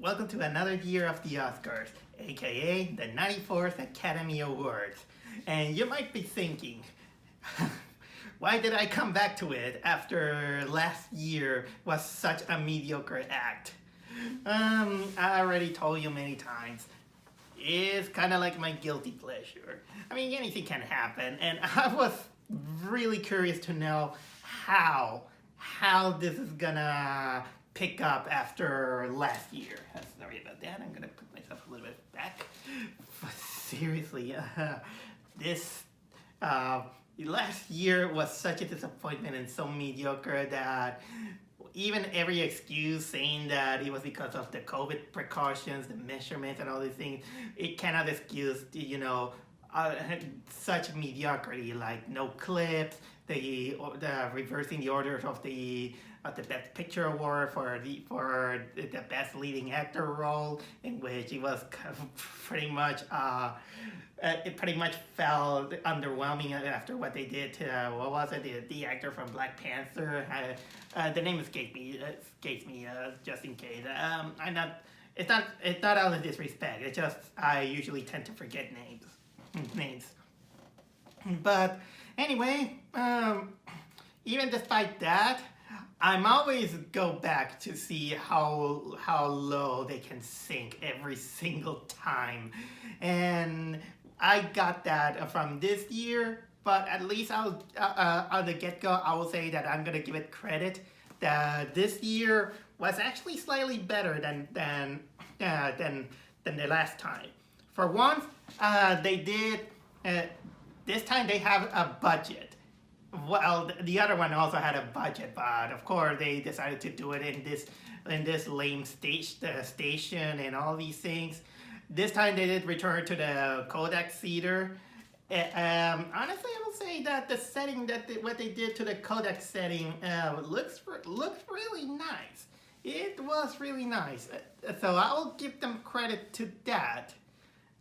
Welcome to another year of the Oscars, aka the 94th Academy Awards. And you might be thinking, why did I come back to it after last year was such a mediocre act? I already told you many times. It's kind of like my guilty pleasure. I mean, anything can happen, and I was really curious to know how this is gonna pick up after last year. Sorry about that. I'm gonna put myself a little bit back. But seriously, this last year was such a disappointment and so mediocre that even every excuse saying that it was because of the COVID precautions, the measurements, and all these things, it cannot excuse, such mediocrity, like no clips, the reversing the orders of the Best Picture award for the best leading actor role, in which it was pretty much it pretty much felt underwhelming after what they did to what was it, the actor from Black Panther. The name escapes me just in case. It's not out of disrespect. It's just I usually tend to forget names. But anyway, even despite that, I'm always go back to see how low they can sink every single time, and I got that from this year. But at least on the get-go, I will say that I'm gonna give it credit that this year was actually slightly better than the last time. For once, they did. This time they have a budget. Well, the other one also had a budget, but of course they decided to do it in this lame station and all these things. This time they did return to the Kodak Theater. Honestly, I will say that the setting what they did to the Kodak setting looks really nice. It was really nice, so I will give them credit to that.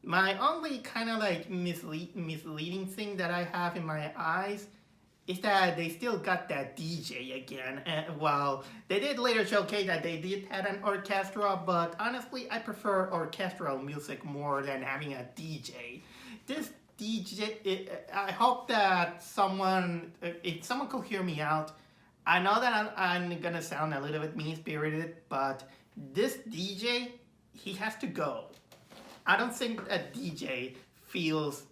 My only kind of like misleading thing that I have in my eyes is that they still got that DJ again. Well, they did later showcase that they did have an orchestra, but honestly, I prefer orchestral music more than having a DJ. This DJ, I hope that if someone could hear me out. I know that I'm gonna sound a little bit mean-spirited, but this DJ, he has to go. I don't think a DJ feels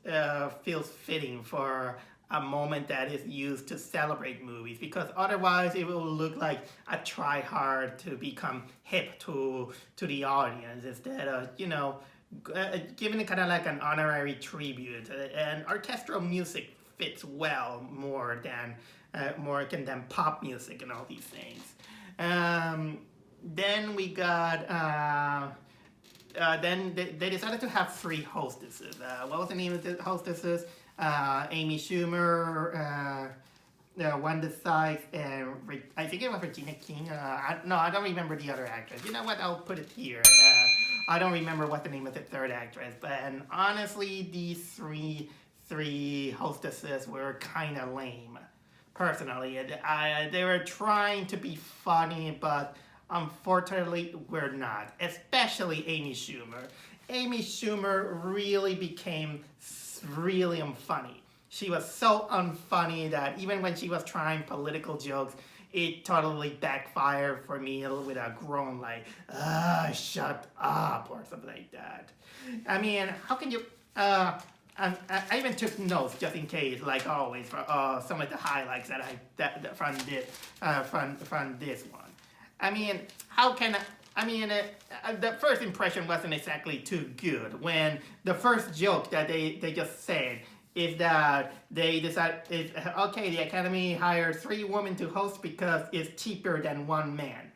fitting for a moment that is used to celebrate movies, because otherwise it will look like a try hard to become hip to the audience instead of giving it kind of like an honorary tribute. And orchestral music fits well more than pop music and all these things. Then we got. Then they decided to have 3 hostesses. What was the name of the hostesses? Amy Schumer, Wanda Sykes, and I think it was Regina King. I don't remember the other actress. You know what? I'll put it here. I don't remember what the name of the third actress. And honestly, these three hostesses were kind of lame. Personally, they were trying to be funny, but unfortunately, we're not. Especially Amy Schumer. Amy Schumer really became really unfunny. She was so unfunny that even when she was trying political jokes, it totally backfired for me with a groan like, shut up, or something like that. I mean, how can you... I even took notes just in case, like always, for some of the highlights from this one. I mean, the first impression wasn't exactly too good when the first joke that they just said is that they decided, the Academy hired 3 women to host because it's cheaper than 1 man.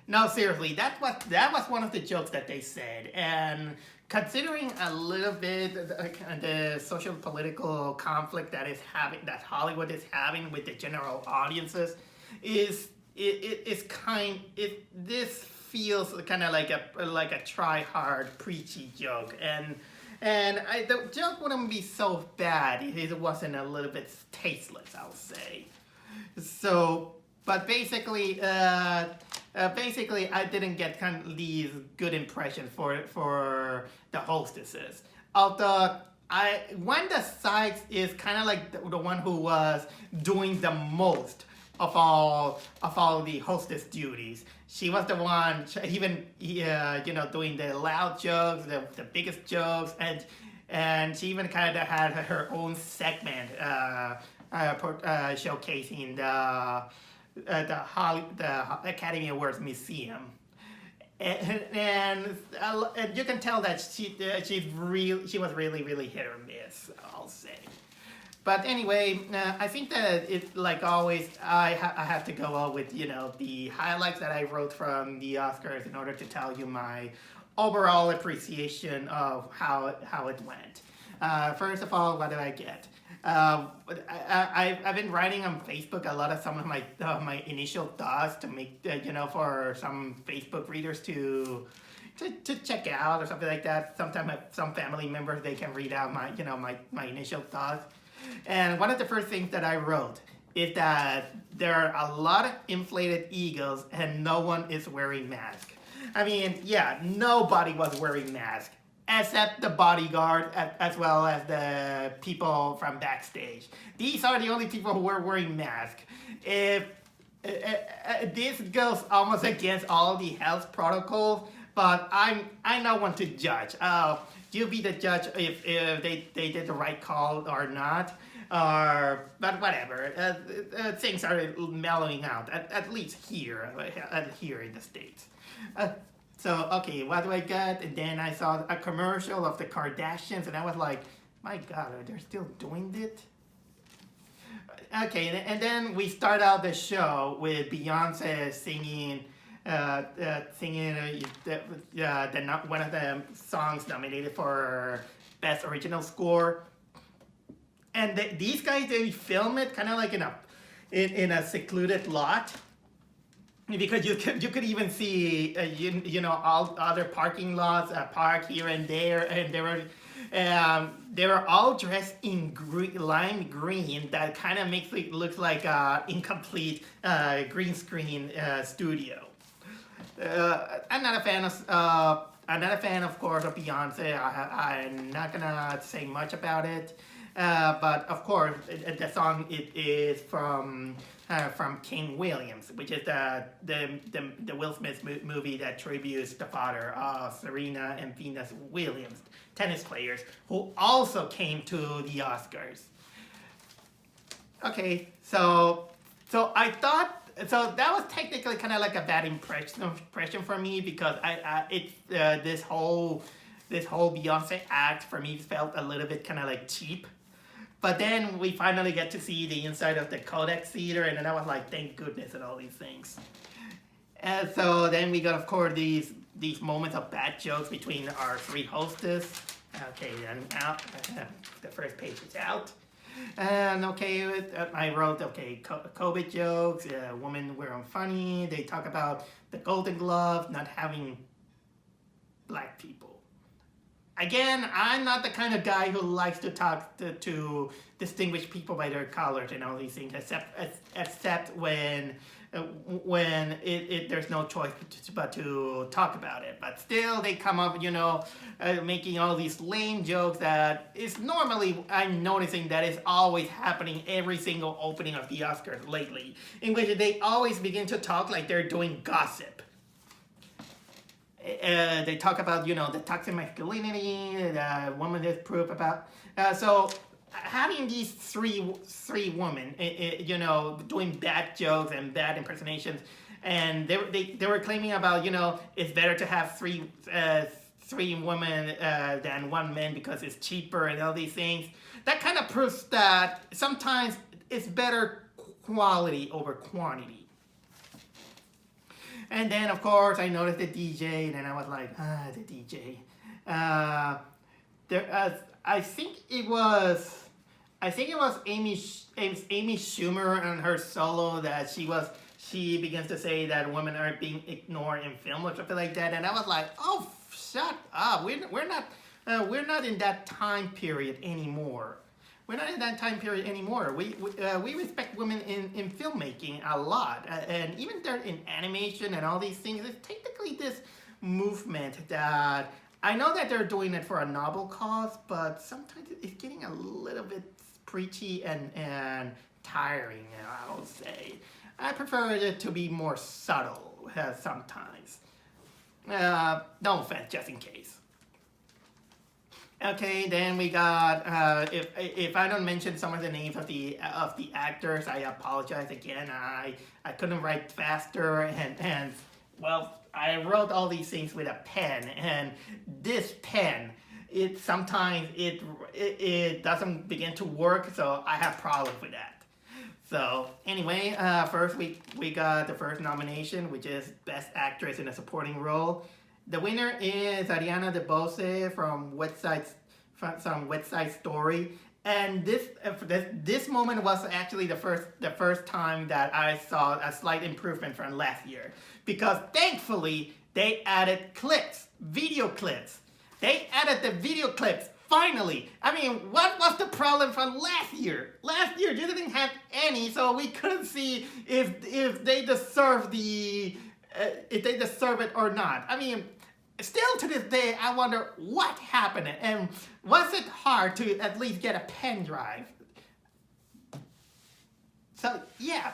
No, seriously, that was one of the jokes that they said, and considering a little bit the social political conflict that Hollywood is having with the general audiences, this feels kind of like a try hard preachy joke, and the joke wouldn't be so bad if it wasn't a little bit tasteless, I'll say. So, but basically, basically, I didn't get kind of these good impressions for the Hostesses. Although Wanda Sykes is kind of like the one who was doing the most of all the hostess duties. She was the one, even doing the loud jokes, the biggest jokes, and she even kind of had her own segment showcasing the Academy Awards Museum. And you can tell that she was really hit or miss, I'll say. But anyway, I think that it, like always, I have to go on with the highlights that I wrote from the Oscars in order to tell you my overall appreciation of how it went. First of all, what did I get? I've been writing on Facebook a lot of some of my initial thoughts to make for some Facebook readers to check out or something like that. Sometimes some family members, they can read out my initial thoughts. And one of the first things that I wrote is that there are a lot of inflated egos and no one is wearing masks. I mean, yeah, nobody was wearing masks except the bodyguard as well as the people from backstage. These are the only people who were wearing masks. If this goes almost against all the health protocols, but I'm no one to judge. You be the judge if they did the right call or not. But whatever. Things are mellowing out, at least here in the States. So, okay, what do I get? And then I saw a commercial of the Kardashians, and I was like, my God, are they still doing it? Okay, and then we start out the show with Beyonce singing one of the songs nominated for Best Original Score. And these guys, they film it kind of like in a secluded lot. Because you could even see all other parking lots parked here and there, and they were all dressed in lime green that kind of makes it look like an incomplete green screen studio. I'm not a fan of course of Beyonce. I'm not gonna say much about it, but of course the song it is from King Williams, which is the Will Smith movie that tributes the father of Serena and Venus Williams, tennis players, who also came to the Oscars. Okay, so I thought. So that was technically kind of like a bad impression for me because this whole Beyonce act for me felt a little bit kind of like cheap. But then we finally get to see the inside of the Codex Theater, and then I was like, thank goodness and all these things. And so then we got, of course, these moments of bad jokes between our three hostesses. Okay, and out. The first page is out. And okay, I wrote, okay, COVID jokes, women were unfunny. They talk about the Golden Glove not having black people. Again, I'm not the kind of guy who likes to talk to distinguish people by their colors and all these things, except when there's no choice but to talk about it. But still, they come up, making all these lame jokes that is normally, I'm noticing that is always happening every single opening of the Oscars lately, in which they always begin to talk like they're doing gossip. They talk about, the toxic masculinity, the woman is proof about. So having these three women, doing bad jokes and bad impersonations, and they were claiming about, it's better to have three women than one man because it's cheaper and all these things. That kind of proves that sometimes it's better quality over quantity. And then, of course, I noticed the DJ, and then I was like, the DJ. I think it was Amy Schumer and her solo that she begins to say that women are being ignored in film or something like that, and I was like, oh, shut up! We're not in that time period anymore. we're not in that time period anymore. We respect women in filmmaking a lot, and even there in animation and all these things. It's technically this movement that I know that they're doing it for a noble cause, but sometimes it's getting a little bit preachy and tiring. I will say, I prefer it to be more subtle sometimes. No offense, just in case. Okay, then we got. If I don't mention some of the names of the actors, I apologize again. I couldn't write faster, and well, I wrote all these things with a pen, and this pen, sometimes it doesn't begin to work, so I have problems with that. So anyway, first we got the first nomination, which is Best Actress in a Supporting Role. The winner is Ariana DeBose from West Side Story, and this moment was actually the first time that I saw a slight improvement from last year, because thankfully they added video clips. They added the video clips. Finally! I mean, what was the problem from last year? Last year they didn't have any, so we couldn't see if they deserve it or not. I mean, still to this day, I wonder what happened, and was it hard to at least get a pen drive? So yeah,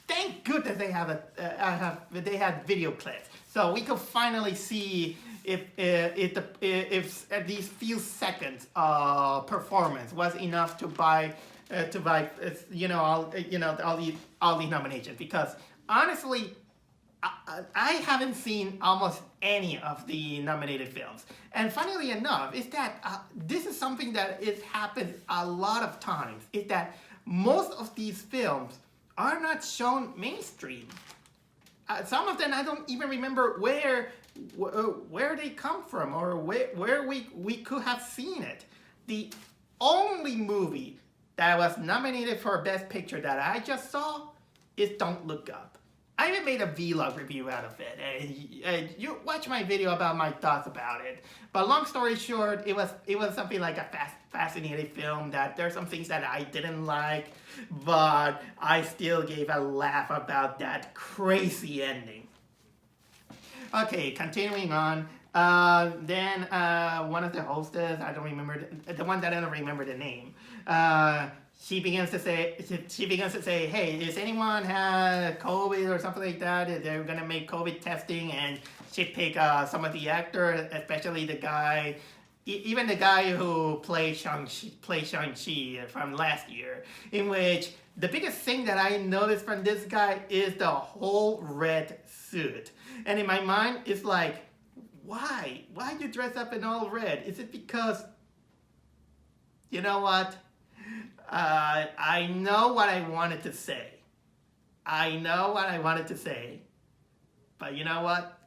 thank goodness they had video clips, so we could finally see if at these few seconds of performance was enough to buy all these nominations. Because honestly, I haven't seen almost any of the nominated films, and funnily enough, is that this is something that happens a lot of times. Is that most of these films are not shown mainstream. Some of them I don't even remember where they come from, or where we could have seen it. The only movie that was nominated for Best Picture that I just saw is Don't Look Up. I even made a vlog review out of it, and you watch my video about my thoughts about it. But long story short, it was something like a fascinating film that there's some things that I didn't like, but I still gave a laugh about that crazy ending. Okay, continuing on. Then one of the hostesses, I don't remember the one that I don't remember the name. She begins to say, hey, does anyone have COVID or something like that? They're gonna make COVID testing, and she pick some of the actors, especially the guy, even the guy who played Shang-Chi from last year, in which the biggest thing that I noticed from this guy is the whole red suit. And in my mind, it's like, why? Why you dress up in all red? Is it because, you know what? I know what I wanted to say. But you know what?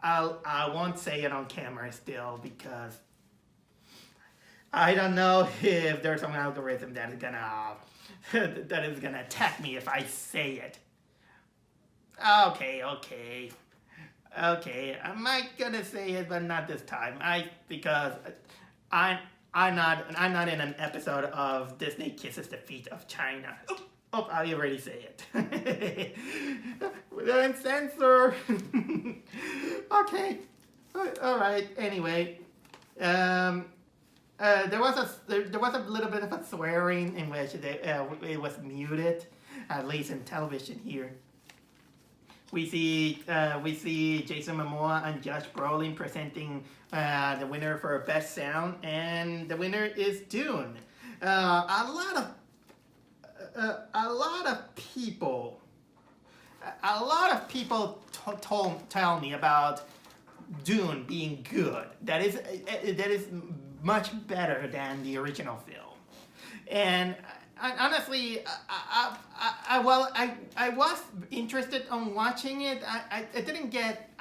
I won't say it on camera still, because I don't know if there's some algorithm that is gonna attack me if I say it. Okay. I might gonna say it, but not this time. Because I'm not in an episode of Disney Kisses the Feet of China. Oh, I already say it. Then censor. Okay. All right. Anyway, there was a little bit of a swearing in which it was muted, at least in television here. We see Jason Momoa and Josh Brolin presenting the winner for Best Sound, and the winner is Dune. A lot of people tell me about Dune being good. That is much better than the original film, and honestly, I was interested on watching it. I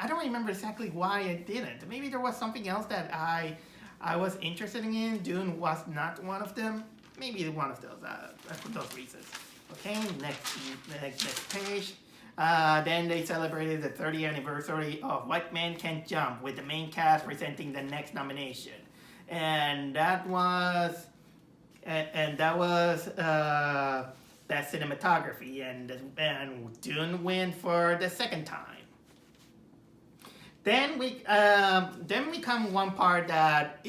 don't remember exactly why I didn't. Maybe there was something else that I was interested in. Dune was not one of them. Maybe one of those reasons. Okay, next page. Then they celebrated the 30th anniversary of White Man Can't Jump, with the main cast presenting the next nomination. And that was and that was Best Cinematography, and Dune win for the second time. Then we come one part that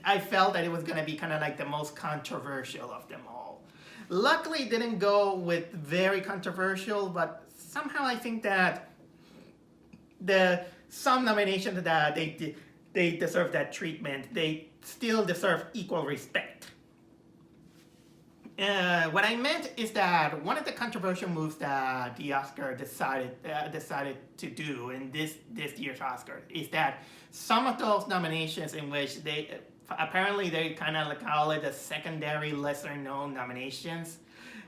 I felt that it was gonna be kind of like the most controversial of them all. Luckily, it didn't go with very controversial, but somehow I think that some nominations that they deserve that treatment. They still deserve equal respect. What I meant is that one of the controversial moves that the Oscar decided to do in this year's Oscar is that some of those nominations in which they apparently they kind of call it the secondary, lesser known nominations.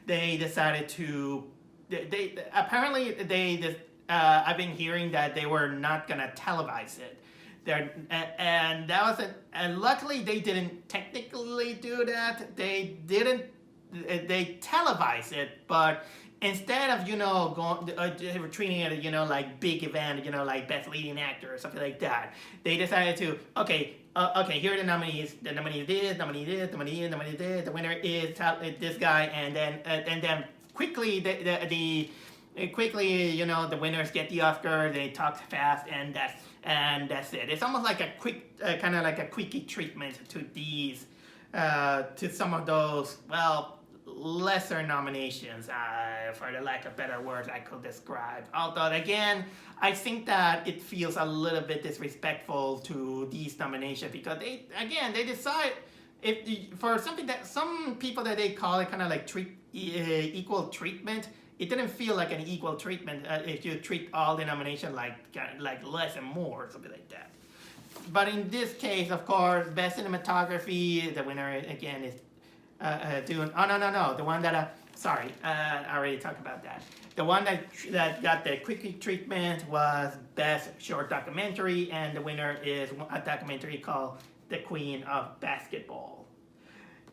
They decided to I've been hearing that they were not gonna televise it. And that was it. And luckily they didn't technically do that. They televised it, but instead of treating it like big event, like best leading actor or something like that, they decided to okay, here are the nominees. The nominee this, nominee this, nominee this. The winner is this guy, and then quickly the winners get the Oscar. They talk fast, and that's it. It's almost like a quick kind of like a quickie treatment to these to some of those lesser nominations, for the lack of better words I could describe. Although again, I think that it feels a little bit disrespectful to these nominations because they decide for something that some people that they call it kind of like equal treatment. It didn't feel like an equal treatment if you treat all the nominations like less and more or something like that. But in this case, of course, best cinematography, the winner again is Dune. Oh no, the one that I already talked about that. The one that got the quickie treatment was best short documentary, and the winner is a documentary called The Queen of Basketball.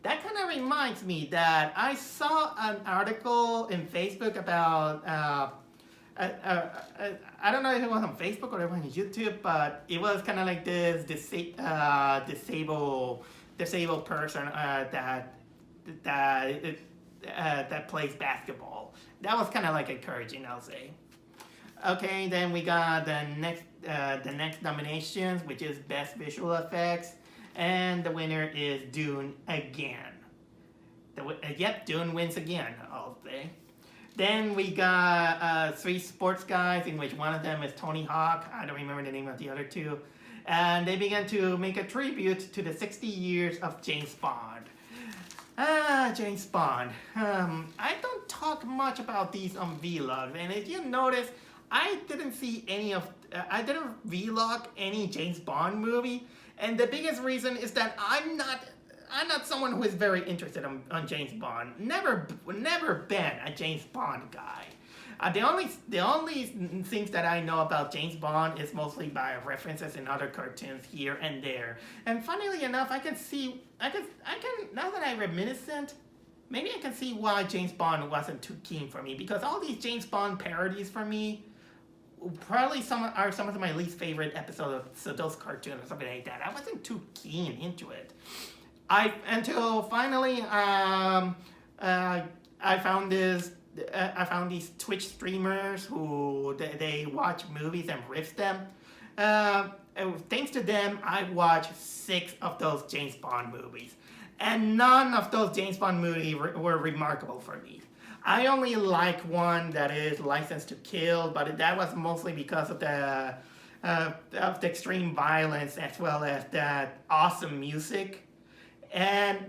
That kind of reminds me that I saw an article in Facebook about I don't know if it was on Facebook or it was on YouTube, but it was kind of like this disabled person that plays basketball. That was kind of like encouraging, I'll say. Okay, then we got the next nominations, which is best visual effects, and the winner is Dune again. Dune wins again, I'll say. Then we got 3 sports guys, in which one of them is Tony Hawk. I don't remember the name of the other two. And they began to make a tribute to the 60 years of James Bond. James Bond. I don't talk much about these on vlogs, and if you notice, I didn't vlog any James Bond movie, and the biggest reason is that I'm not someone who is very interested on James Bond. Never been a James Bond guy. The only things that I know about James Bond is mostly by references in other cartoons here and there. And funnily enough, I can now that I'm reminiscent, maybe I can see why James Bond wasn't too keen for me, because all these James Bond parodies for me probably some of my least favorite episodes of those cartoons or something like that. I wasn't too keen into it. Until finally I found these Twitch streamers who they watch movies and riff them. Thanks to them, I watched 6 of those James Bond movies, and none of those James Bond movies were remarkable for me. I only like one that is License to Kill, but that was mostly because of the extreme violence as well as that awesome music. And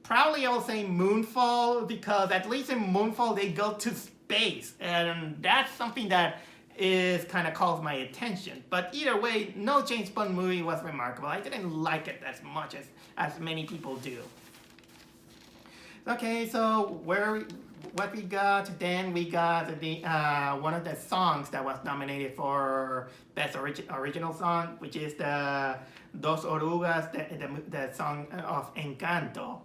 probably I will say Moonfall, because at least in Moonfall they go to space, and that's something that is kind of calls my attention. But either way, no James Bond movie was remarkable. I didn't like it as much as many people do. Okay, so what we got then? We got the one of the songs that was nominated for best original song, which is the Dos Orugas, the song of Encanto,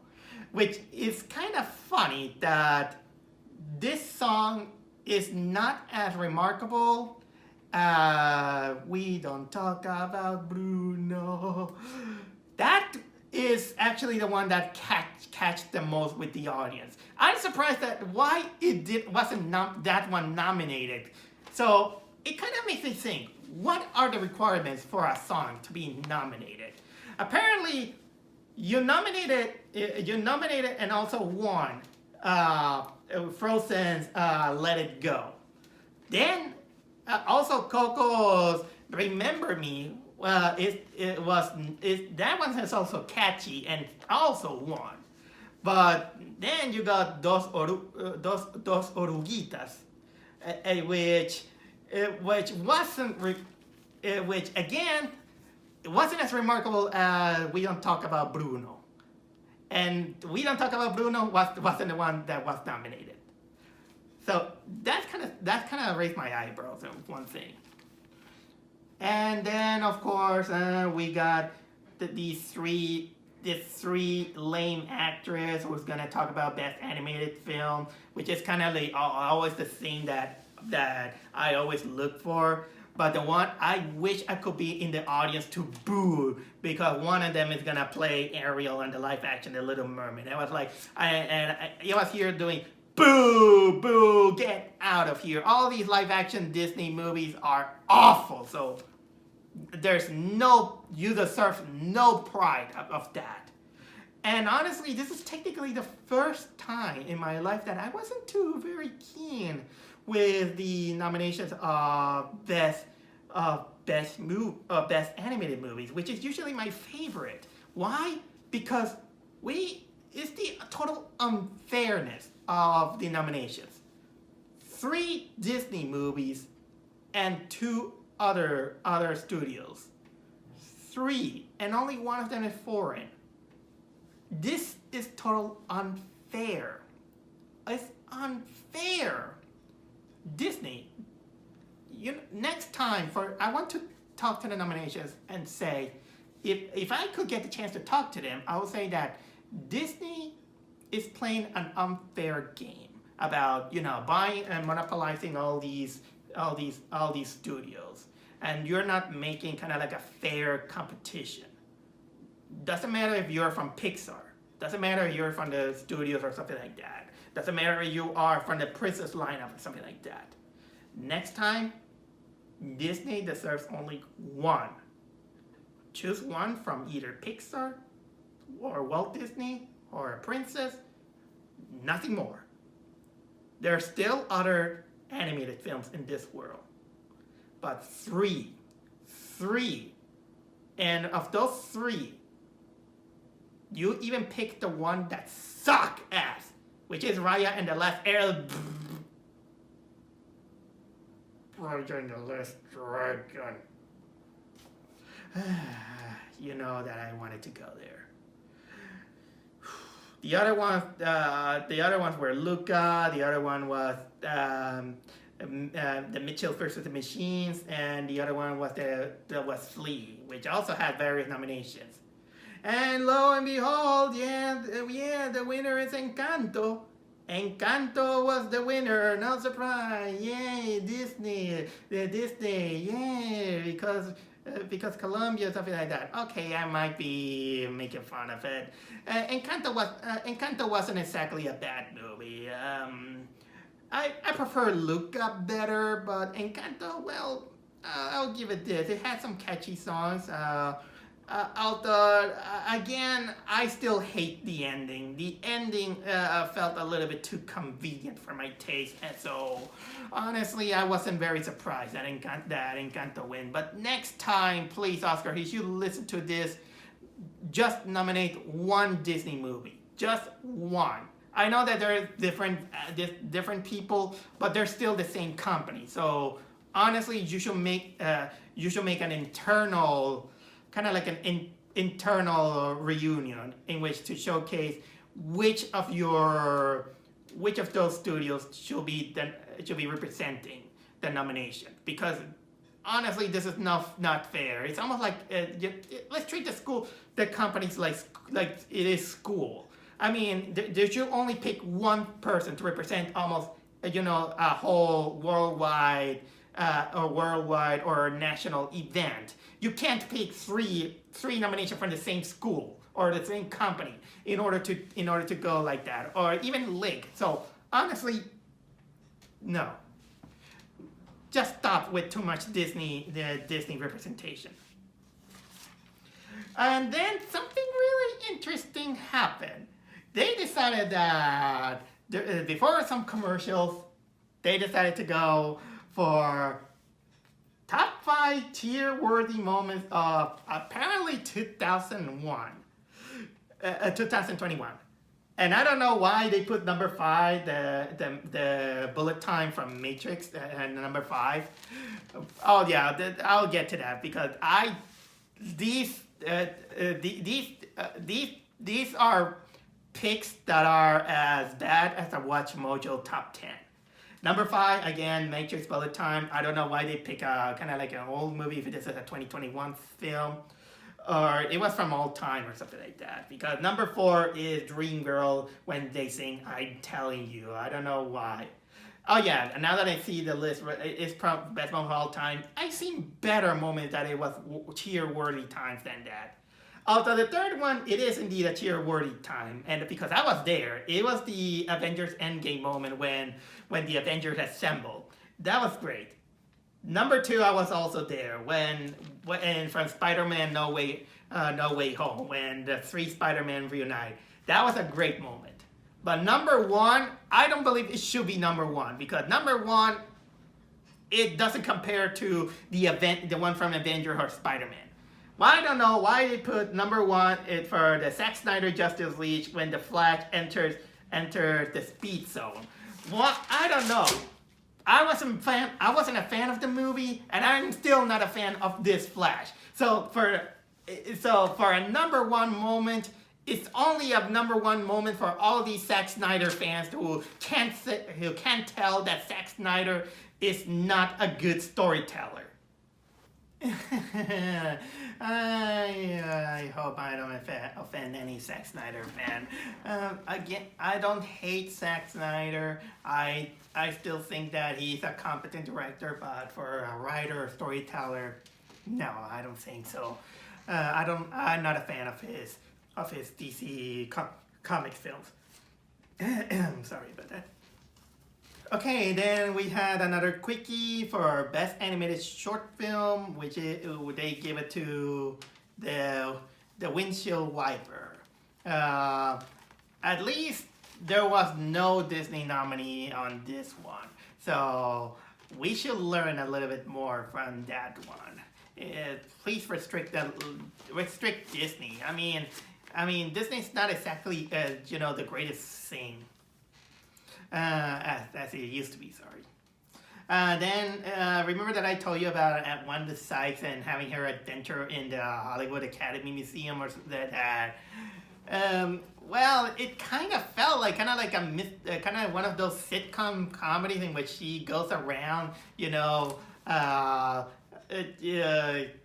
which is kind of funny that this song is not as remarkable. We don't talk about Bruno. That is actually the one that catch the most with the audience. I'm surprised that why wasn't that one nominated. So it kind of makes me think, what are the requirements for a song to be nominated? Apparently, you nominated and also won Frozen's Let It Go. Then also Coco's Remember Me. That one is also catchy and also won. But then you got Dos Oruguitas, which wasn't, which again, it wasn't as remarkable as We Don't Talk About Bruno. And We Don't Talk About Bruno wasn't the one that was nominated. So that kind of raised my eyebrows on one thing. And then of course we got these three lame actors who's gonna talk about best animated film, which is kind of like always the thing that I always look for. But the one I wish I could be in the audience to boo, because one of them is gonna play Ariel in the live action The Little Mermaid. I was like, I was here doing boo, boo, get out of here. All these live action Disney movies are awful. So you deserve no pride of that. And honestly, this is technically the first time in my life that I wasn't too very keen with the nominations of best animated movies, which is usually my favorite. Why? Because it's the total unfairness of the nominations. 3 Disney movies and 2 other studios. 3, and only one of them is foreign. This is total unfair. It's unfair. Disney, next time I want to talk to the nominations and say, if I could get the chance to talk to them, I would say that Disney is playing an unfair game about buying and monopolizing all these studios, and you're not making kind of like a fair competition. Doesn't matter if you're from Pixar. Doesn't matter if you're from the studios or something like that. Doesn't matter if you are from the Princess lineup or something like that. Next time, Disney deserves only one. Choose one from either Pixar or Walt Disney or a princess. Nothing more. There are still other animated films in this world. But 3. And of those 3, you even pick the one that suck ass, which is Raya and the Last Air. Raya and the Last Dragon. You know that I wanted to go there. The other ones were Luca. The other one was the Mitchell versus the Machines, and the other one was was Flea, which also had various nominations. And lo and behold, the winner is Encanto. Encanto was the winner, no surprise. Yay, Disney, yay, because Colombia, something like that. Okay, I might be making fun of it. Encanto wasn't exactly a bad movie. I prefer Luca better, but Encanto, well, I'll give it this. It had some catchy songs. Although, again, I still hate the ending. The ending felt a little bit too convenient for my taste, and so, honestly, I wasn't very surprised that Encanto win. But next time, please, Oscar, if you listen to this, just nominate one Disney movie. Just one. I know that there are different people, but they're still the same company. So, honestly, you should make an internal, kind of like an internal reunion in which to showcase which of those studios should be representing the nomination. Because honestly, this is not fair. It's almost like let's treat the companies like it is school. I mean, they should only pick one person to represent almost a whole worldwide or worldwide or national event. You can't pick three nominations from the same school or the same company in order to go like that, or even link. So honestly, no. Just stop with too much Disney representation. And then something really interesting happened. They decided that before some commercials, they decided to go for top 5 tier-worthy moments of apparently 2021. And I don't know why they put number 5, the bullet time from Matrix, and number 5. Oh yeah, I'll get to that because these are picks that are as bad as the Watch Mojo top 10. Number 5, again, Matrix Bullet Time. I don't know why they pick kind of like an old movie if this is a 2021 film. Or it was from Old Time or something like that. Because number 4 is Dream Girl when they sing I'm Telling You. I don't know why. Oh yeah, now that I see the list, it's probably best moment of all time. I've seen better moments that it was cheer-worthy times than that. Although the third one, it is indeed a cheer-worthy time. And because I was there, it was the Avengers Endgame moment when the Avengers assembled. That was great. Number 2, I was also there when from Spider-Man No Way Home, when the 3 Spider-Man reunite. That was a great moment. But number 1, I don't believe it should be number 1 because number 1, it doesn't compare to the one from Avengers or Spider-Man. Well, I don't know why they put number 1 for the Zack Snyder Justice League when the Flash enters the speed zone. Well, I don't know. I wasn't a fan of the movie, and I'm still not a fan of this Flash. So for a number 1 moment, it's only a number 1 moment for all these Zack Snyder fans who can't tell that Zack Snyder is not a good storyteller. I hope I don't offend any Zack Snyder fan. Again, I don't hate Zack Snyder. I still think that he's a competent director, but for a writer or storyteller, no, I don't think so. I'm not a fan of his DC comics films. Sorry about that. Okay, then we had another quickie for Best Animated Short Film, which they give it to the Windshield Wiper. At least there was no Disney nominee on this one, so we should learn a little bit more from that one. Please restrict Disney. I mean Disney's not exactly the greatest thing. As it used to be, sorry. Then remember that I told you about Wanda Sykes and having her adventure in the Hollywood Academy Museum or that. Well, it kind of felt like kind of one of those sitcom comedies in which she goes around,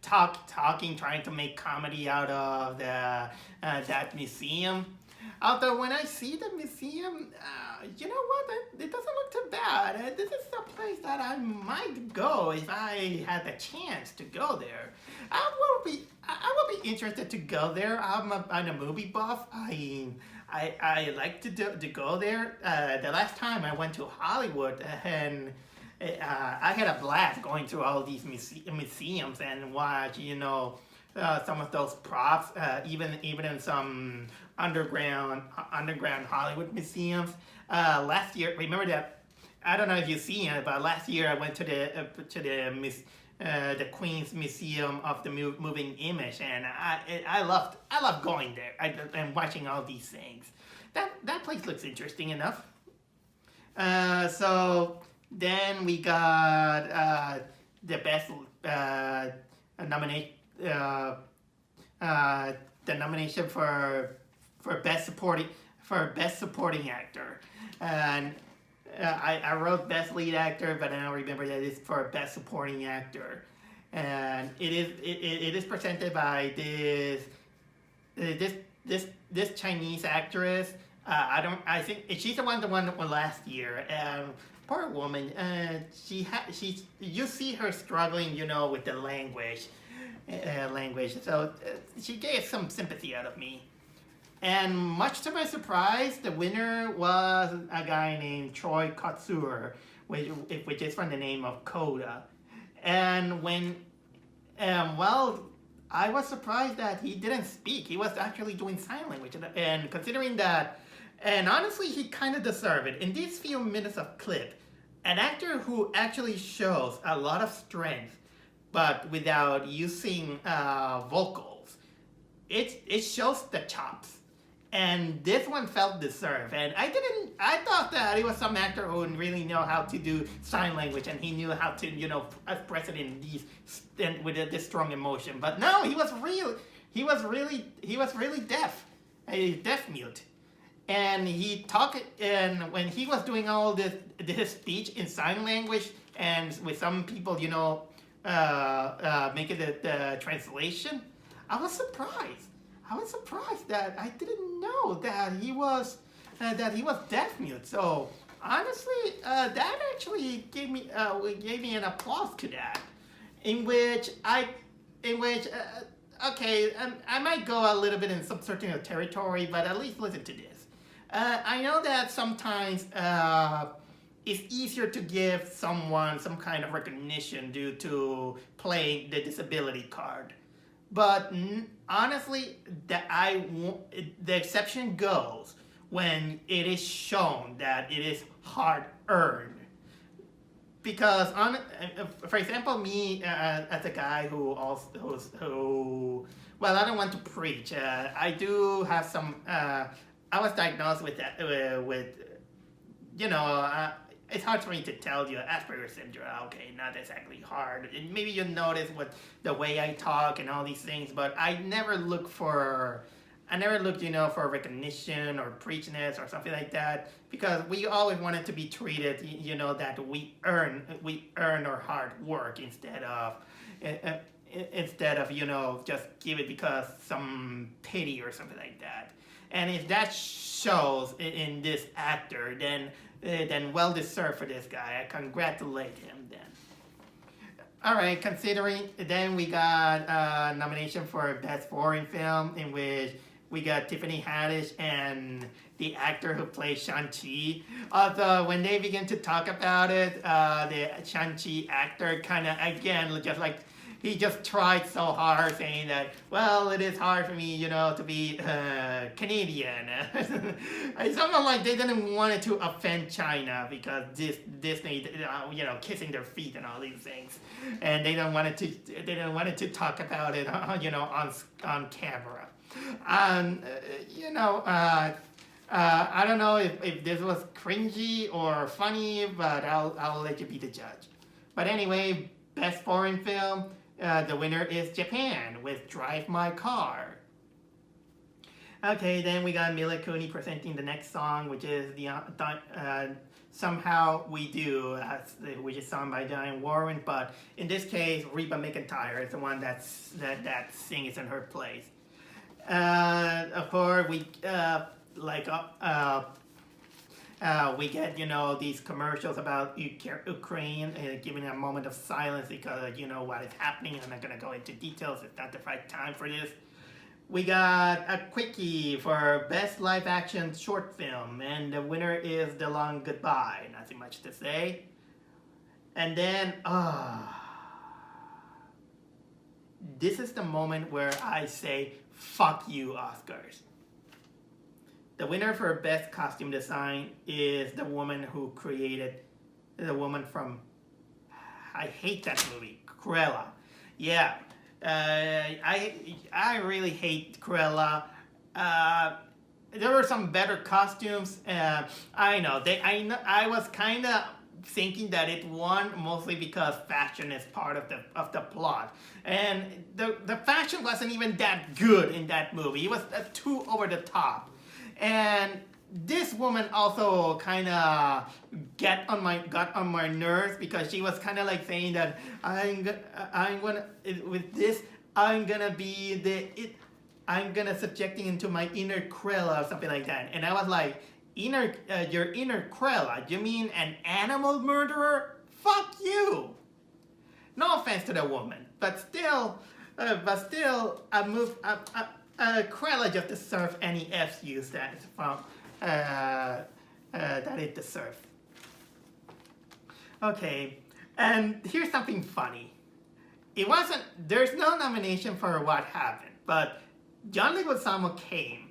talking, trying to make comedy out of that museum. Although when I see the museum, you know what? It doesn't look too bad. This is a place that I might go if I had the chance to go there. I will be interested to go there. I'm a movie buff. I like to go there. The last time I went to Hollywood and I had a blast going through all these museums and watch some of those props, even in some underground Hollywood museums. Last year, remember that? I don't know if you've seen it, but last year I went to the Queen's Museum of the Moving Image, and I loved going there and watching all these things. That place looks interesting enough. So then we got the best the nomination for best supporting actor, and I wrote best lead actor, but I don't remember that it's for best supporting actor, and it is presented by this Chinese actress. I think she's the one that won last year, poor woman. You see her struggling, with the language. So she gave some sympathy out of me. And much to my surprise, the winner was a guy named Troy Kotsur, which is from the name of Coda. And I was surprised that he didn't speak. He was actually doing sign language. And considering that, and honestly, he kind of deserved it. In these few minutes of clip, an actor who actually shows a lot of strength, but without using vocals, it shows the chops. And this one felt deserved. And I thought that it was some actor who didn't really know how to do sign language, and he knew how to, express it in with this strong emotion. But no, he was really deaf, a deaf mute. And and when he was doing all this speech in sign language, and with some people, making the translation, I was surprised. That I didn't know that he was deaf mute. So honestly, that actually gave me an applause to that. Okay, I might go a little bit in some certain territory, but at least listen to this. I know that sometimes it's easier to give someone some kind of recognition due to playing the disability card. But honestly, the exception goes when it is shown that it is hard-earned. Because, for example, me as a guy who I don't want to preach. I do have some. I was diagnosed with that. It's hard for me to tell you Asperger's syndrome. Okay, not exactly hard. And maybe you'll notice the way I talk and all these things, but I never looked, for recognition or preachness or something like that, because we always wanted to be treated, that we earn our hard work instead of just give it because some pity or something like that. And if that shows in this actor, then well deserved for this guy. I congratulate him then. All right, considering, then we got a nomination for Best Foreign Film, in which we got Tiffany Haddish and the actor who plays Shang-Chi. Although when they begin to talk about it, the Shang-Chi actor kind of, again, just like, he just tried so hard saying that, well, it is hard for me, to be Canadian. It's almost like they didn't want to offend China because Disney, kissing their feet and all these things, and they didn't want to talk about it, on camera. I don't know if this was cringy or funny, but I'll let you be the judge. But anyway, Best Foreign Film. The winner is Japan with Drive My Car. Okay, then we got Mila Kunis presenting the next song, which is the Somehow We Do, which is sung by Diane Warren, but in this case, Reba McEntire is the one that sings in her place. Of course, we get, these commercials about Ukraine, giving a moment of silence because, what is happening. I'm not going to go into details. It's not the right time for this. We got a quickie for Best Live Action Short Film, and the winner is The Long Goodbye. Nothing much to say. And then, this is the moment where I say, fuck you, Oscars. The winner for Best Costume Design is the woman who created, the woman from, I hate that movie, Cruella. Yeah, I really hate Cruella. There were some better costumes. I was kind of thinking that it won mostly because fashion is part of the plot, and the fashion wasn't even that good in that movie. It was too over the top. And this woman also kind of got on my nerves because she was kind of like saying that I'm gonna subjecting into my inner Cruella or something like that. And I was like, your inner Krella. You mean an animal murderer? Fuck you. No offense to the woman, but still, Krella just deserves any FUs that it deserves. Okay, and here's something funny. There's no nomination for What Happened, but John Leguizamo came,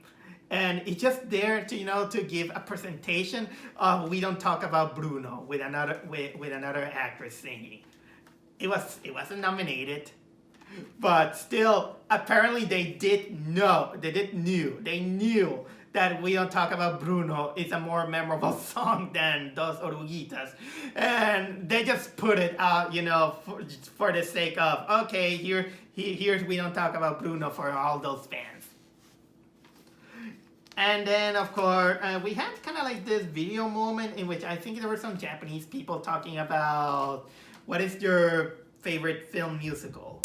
and it's just there to give a presentation of We Don't Talk About Bruno with another actress singing. It wasn't nominated, but still, apparently they knew that We Don't Talk About Bruno is a more memorable song than Dos Oruguitas. And they just put it out, for the sake of, okay, here's We Don't Talk About Bruno for all those fans. And then, of course, we had kind of like this video moment in which I think there were some Japanese people talking about what is your favorite film musical.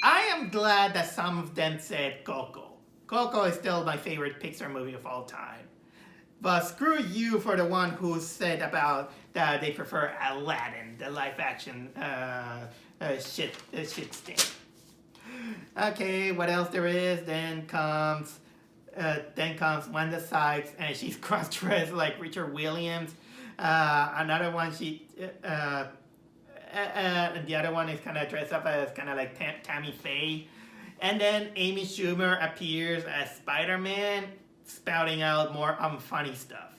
I am glad that some of them said Coco. Coco is still my favorite Pixar movie of all time. But screw you for the one who said about that they prefer Aladdin, the live action shit stick. Okay, what else there is? Then comes Wanda Sykes, and she's cross-dressed like Richard Williams. Another one, and the other one is kind of dressed up as kind of like Tammy Faye. And then Amy Schumer appears as Spider-Man, spouting out more unfunny stuff.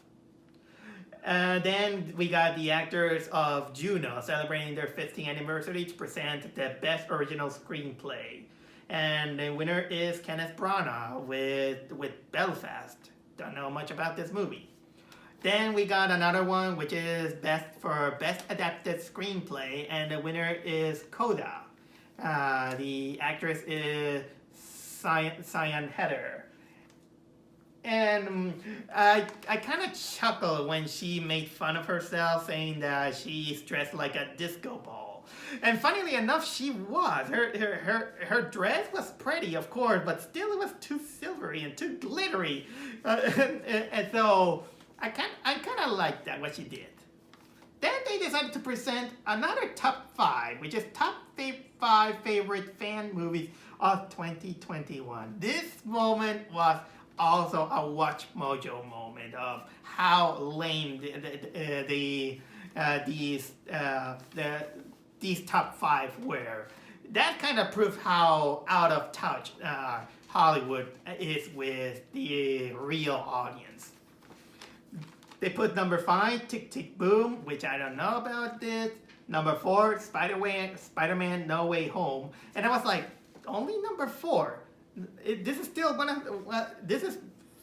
Then we got the actors of Juno celebrating their 15th anniversary to present the Best Original Screenplay. And the winner is Kenneth Branagh with Belfast. Don't know much about this movie. Then we got another one which is Best Adapted Screenplay, and the winner is Coda. The actress is Cyan Heather. And I kind of chuckled when she made fun of herself, saying that she's dressed like a disco ball. And funnily enough, she was. Her dress was pretty, of course, but still it was too silvery and too glittery. And so I kind of liked that, what she did. Then they decided to present another top 5, which is top 5 favorite fan movies of 2021. This moment was also a Watch Mojo moment of how lame these top 5 were. That kind of proved how out of touch Hollywood is with the real audience. They put number 5, Tick Tick Boom, which I don't know about this. Number 4, Spider-Man No Way Home. And I was like, only number 4. This is still this is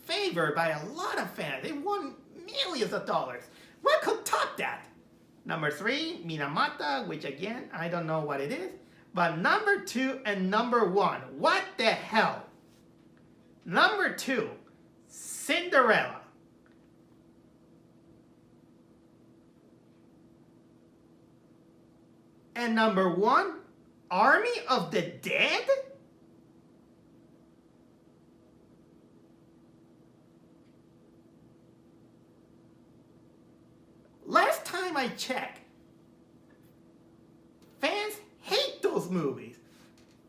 favored by a lot of fans. They won millions of dollars. What could top that? Number 3, Minamata, which again, I don't know what it is. But number 2 and number 1, what the hell? Number 2, Cinderella. And number 1, Army of the Dead? Last time I checked, fans hate those movies.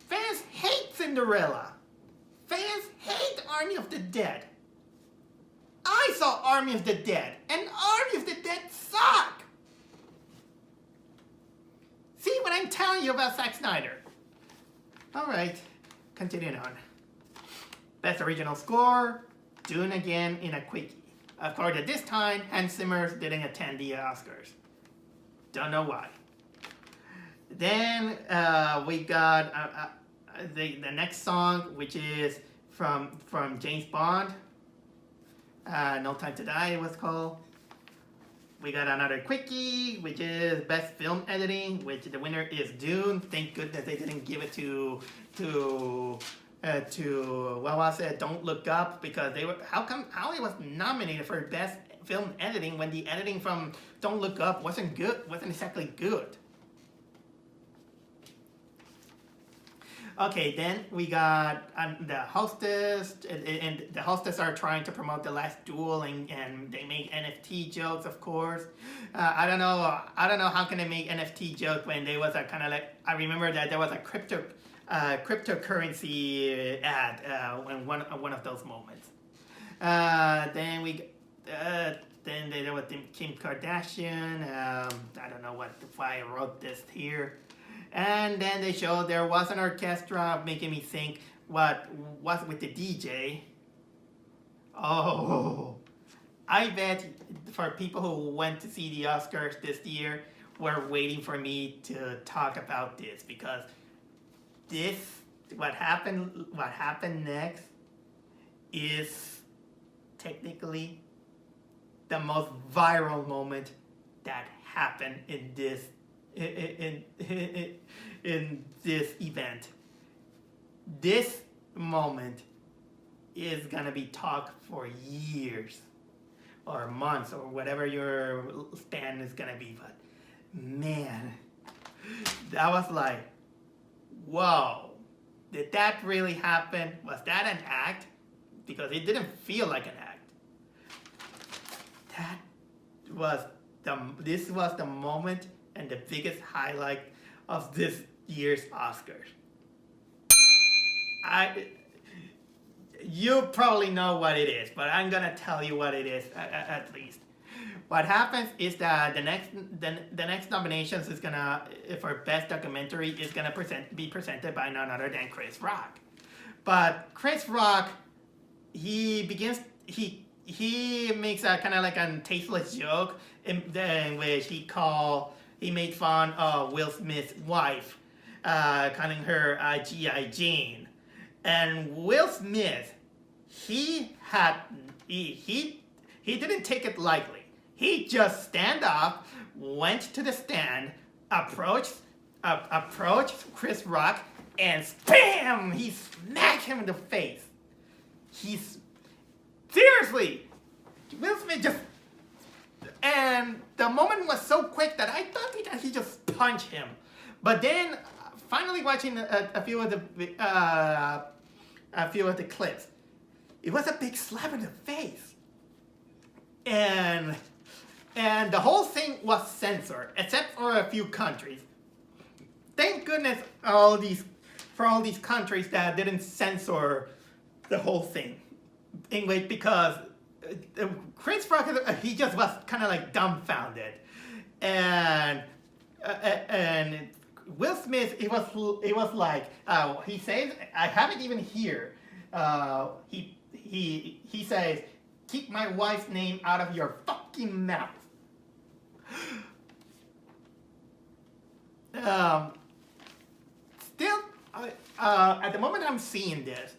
Fans hate Cinderella. Fans hate Army of the Dead. I saw Army of the Dead, and Army of the Dead suck. See what I'm telling you about Zack Snyder. Alright, continuing on. Best Original Score, Dune again in a quickie. Of course, at this time, Hans Zimmer didn't attend the Oscars. Don't know why. Then we got the next song, which is from James Bond. No Time to Die, it was called. We got another quickie, which is Best Film Editing, which the winner is Dune. Thank goodness they didn't give it to what was it? Don't Look Up, because they were how it was nominated for Best Film Editing when the editing from Don't Look Up wasn't exactly good. Okay, then we got the hostess, and the hostess are trying to promote The Last Duel, and they make NFT jokes, of course. I don't know how can they make NFT jokes when there was a kind of like, I remember that there was a cryptocurrency ad in one of those moments. Then there was Kim Kardashian. I don't know why I wrote this here. And then they showed there was an orchestra, making me think what was with the DJ. Oh, I bet for people who went to see the Oscars this year were waiting for me to talk about this, because what happened next is technically the most viral moment that happened in this event. This moment is gonna be talked for years or months or whatever your span is gonna be, but man, that was like, whoa, did that really happen? Was that an act? Because it didn't feel like an act. This was the moment and the biggest highlight of this year's Oscars. You probably know what it is, but I'm gonna tell you what it is at least. What happens is that the next nominations is gonna, for best documentary, is gonna be presented by none other than Chris Rock. But Chris Rock, he makes a kind of like a tasteless joke in which he made fun of Will Smith's wife, calling her G.I. Jane. And Will Smith, he didn't take it lightly. He just stand up, went to the stand, approached Chris Rock, and spam! He smacked him in the face. Seriously, Will Smith just, and the moment was so quick that I thought that he just punched him. But then, finally watching a few of the clips, it was a big slap in the face, and the whole thing was censored except for a few countries. Thank goodness for all these countries that didn't censor the whole thing. Anyway, because Chris Rock, he just was kind of like dumbfounded, and Will Smith, it was like he says, I have it even here. He says, "Keep my wife's name out of your fucking mouth." Still, at the moment I'm seeing this,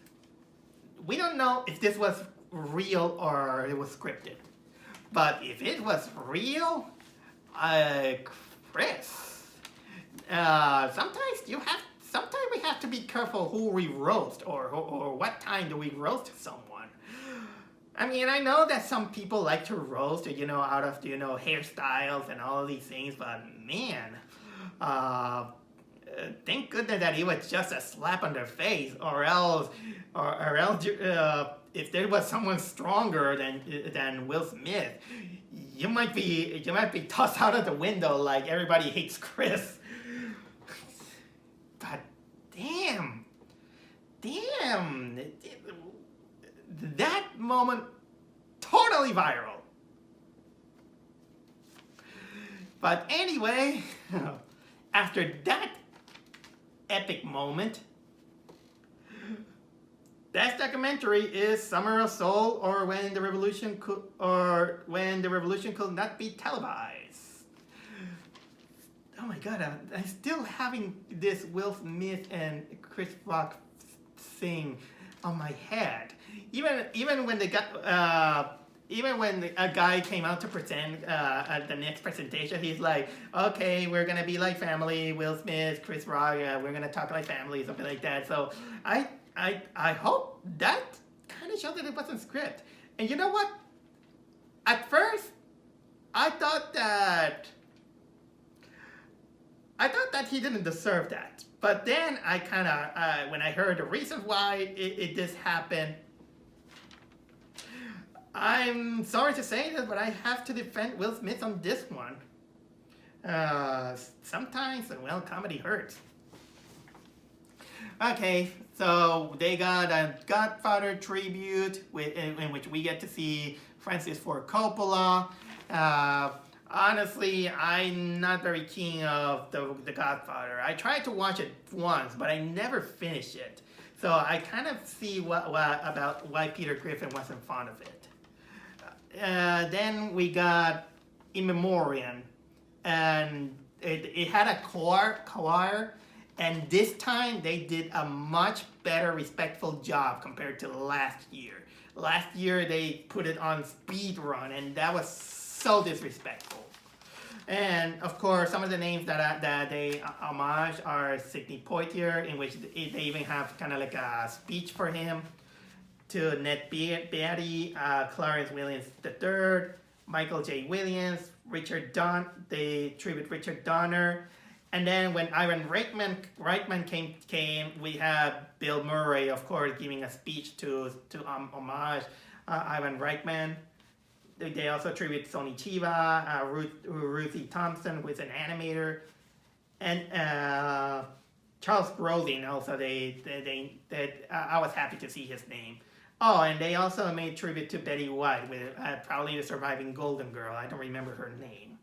we don't know if this was real or it was scripted. But if it was real, Chris, sometimes we have to be careful who we roast or what time do we roast someone. I mean, I know that some people like to roast, out of, hairstyles and all of these things, but man, thank goodness that it was just a slap on their face, or else, if there was someone stronger than Will Smith, you might be tossed out of the window like everybody hates Chris. But damn, that moment totally viral. But anyway, after that epic moment, best documentary is Summer of Soul, or When the Revolution Could Not Be Televised. Oh my God, I'm still having this Will Smith and Chris Rock thing on my head. Even when they got even when a guy came out to present at the next presentation, he's like, "Okay, we're gonna be like family. Will Smith, Chris Rock, we're gonna talk like family," something like that. So I hope that kind of showed that it wasn't script. And you know what? At first, I thought I thought that he didn't deserve that. But then I kind of, when I heard the reason why it this happened, I'm sorry to say that, but I have to defend Will Smith on this one. Sometimes, well, comedy hurts. Okay, so they got a Godfather Tribute in which we get to see Francis Ford Coppola. Honestly, I'm not very keen of the Godfather. I tried to watch it once, but I never finished it. So I kind of see about why Peter Griffin wasn't fond of it. Then we got In Memoriam, and it had a choir, and this time they did a much better, respectful job compared to last year. Last year they put it on speed run, and that was so disrespectful. And of course, some of the names that they homage are Sidney Poitier, in which they even have kind of like a speech for him, to Ned Beatty, Clarence Williams III, Michael J. Williams, they tribute Richard Donner. And then when Ivan Reitman came, we had Bill Murray, of course, giving a speech to homage Ivan Reitman. They also tribute Sonny Chiba, Ruthie Thompson, who is an animator, and Charles Grodin. Also, I was happy to see his name. Oh, and they also made tribute to Betty White with probably the surviving Golden Girl. I don't remember her name.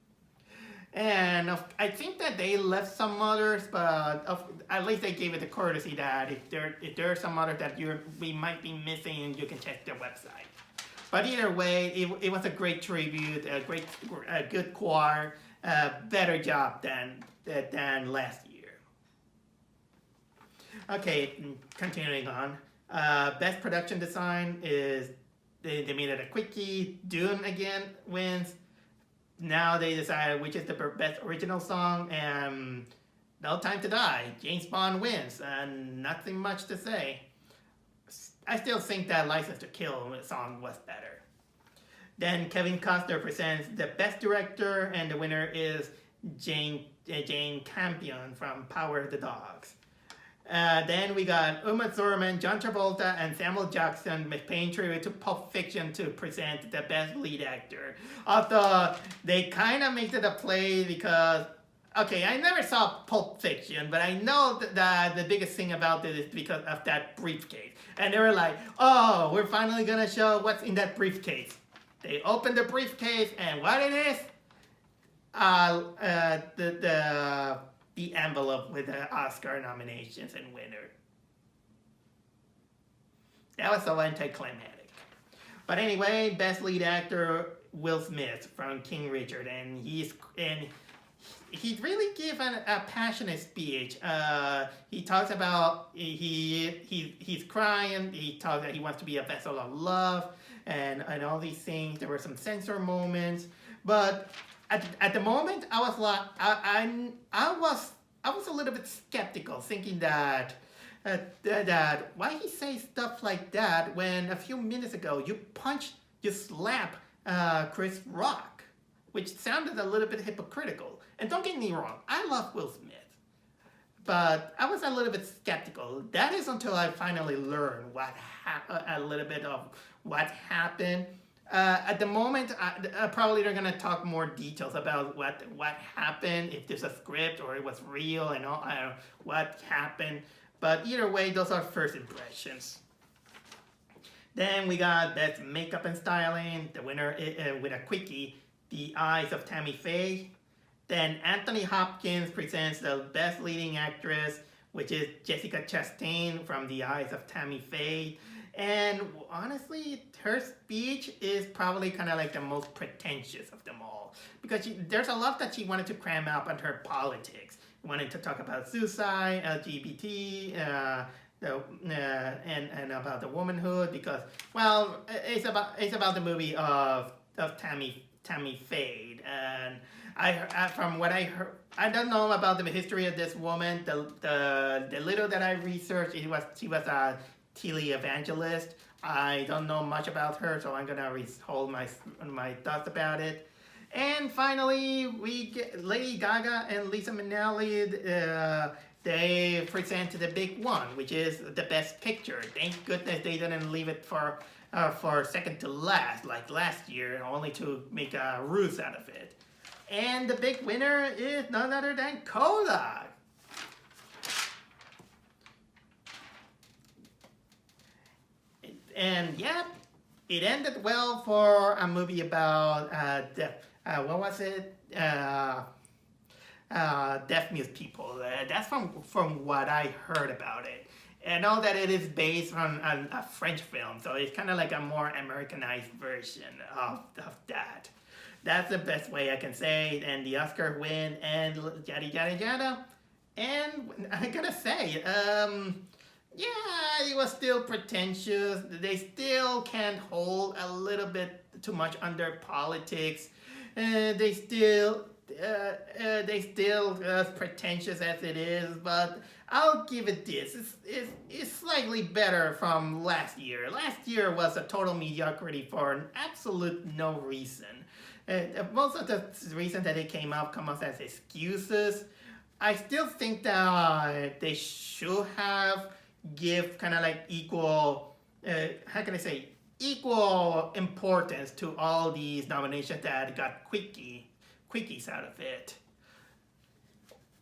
And I think that they left some others, but at least they gave it the courtesy that if there are some others that we might be missing, you can check their website. But either way, it was a great tribute, a good choir, better job than last year. Okay, continuing on. Best production design is they made it a quickie. Dune again wins. Now they decided which is the best original song, and No Time to Die. James Bond wins, and nothing much to say. I still think that License to Kill song was better. Then Kevin Costner presents the best director, and the winner is Jane Campion from Power of the Dogs. Then we got Uma Thurman, John Travolta, and Samuel Jackson paying tribute to Pulp Fiction to present the best lead actor. Although they kind of made it a play because, okay, I never saw Pulp Fiction, but I know that the biggest thing about it is because of that briefcase. And they were like, oh, we're finally going to show what's in that briefcase. They opened the briefcase, and what it is? The envelope with the Oscar nominations and winner. That was so anticlimactic. But anyway, best lead actor Will Smith from King Richard, and he really gave a passionate speech. He talks about he's crying. He talks that he wants to be a vessel of love and all these things. There were some censor moments, but at the moment, I was like, I was a little bit skeptical, thinking that why he say stuff like that when a few minutes ago you slap Chris Rock, which sounded a little bit hypocritical. And don't get me wrong, I love Will Smith, but I was a little bit skeptical. That is until I finally learned a little bit of what happened. At the moment, probably they're gonna talk more details about what happened, if there's a script or it was real and all, what happened. But either way, those are first impressions. Then we got best makeup and styling. The winner with a quickie, The Eyes of Tammy Faye. Then Anthony Hopkins presents the best leading actress, which is Jessica Chastain from The Eyes of Tammy Faye. And honestly, her speech is probably kind of like the most pretentious of them all. Because there's a lot that she wanted to cram up on her politics. Wanted to talk about suicide, LGBT, and about the womanhood. Because, well, it's about the movie of Tammy Faye. And I from what I heard, I don't know about the history of this woman. The little that I researched, she was a televangelist. I don't know much about her, so I'm gonna hold my thoughts about it. And finally, we get Lady Gaga and Lisa Minelli. They presented the big one, which is the Best Picture. Thank goodness they didn't leave it for second to last, like last year, only to make a ruse out of it. And the big winner is none other than Coda. And yeah, it ended well for a movie about what was it? Deaf mute people. That's from what I heard about it. I know that it is based on a French film, so it's kind of like a more Americanized version of that. That's the best way I can say. And the Oscar win and yada yada yada. And I gotta say, yeah, it was still pretentious. They still can't hold a little bit too much under politics. They still as pretentious as it is, but I'll give it this. It's slightly better from last year. Last year was a total mediocrity for an absolute no reason. Most of the reasons that it came up as excuses. I still think that they should have give kind of like equal, equal importance to all these nominations that got quickies out of it.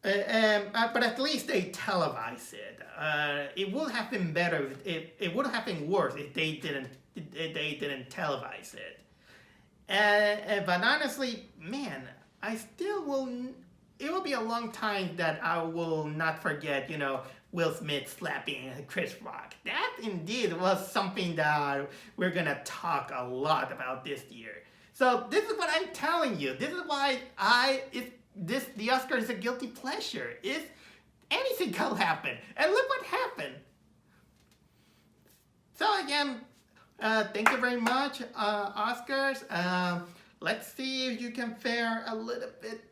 But at least they televised it. It would have been better. It would have been worse if they didn't televise it. But honestly, man, I still will. It will be a long time that I will not forget. Will Smith slapping Chris Rock. That indeed was something that we're gonna talk a lot about this year. So this is what I'm telling you. This is why the Oscar is a guilty pleasure. Anything can happen, and look what happened. So again, thank you very much, Oscars. Let's see if you can fare a little bit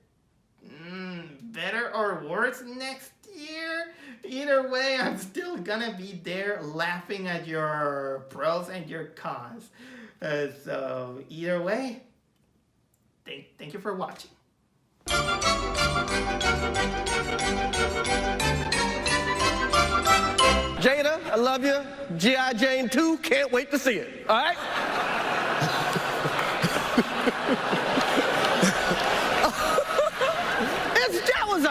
better or worse next year. Either way, I'm still gonna be there laughing at your pros and your cons. So either way, thank you for watching. Jada, I love you. G.I. Jane 2, can't wait to see it. All right?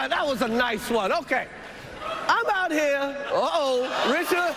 That was a nice one. Okay. I'm out here. Uh-oh, Richard.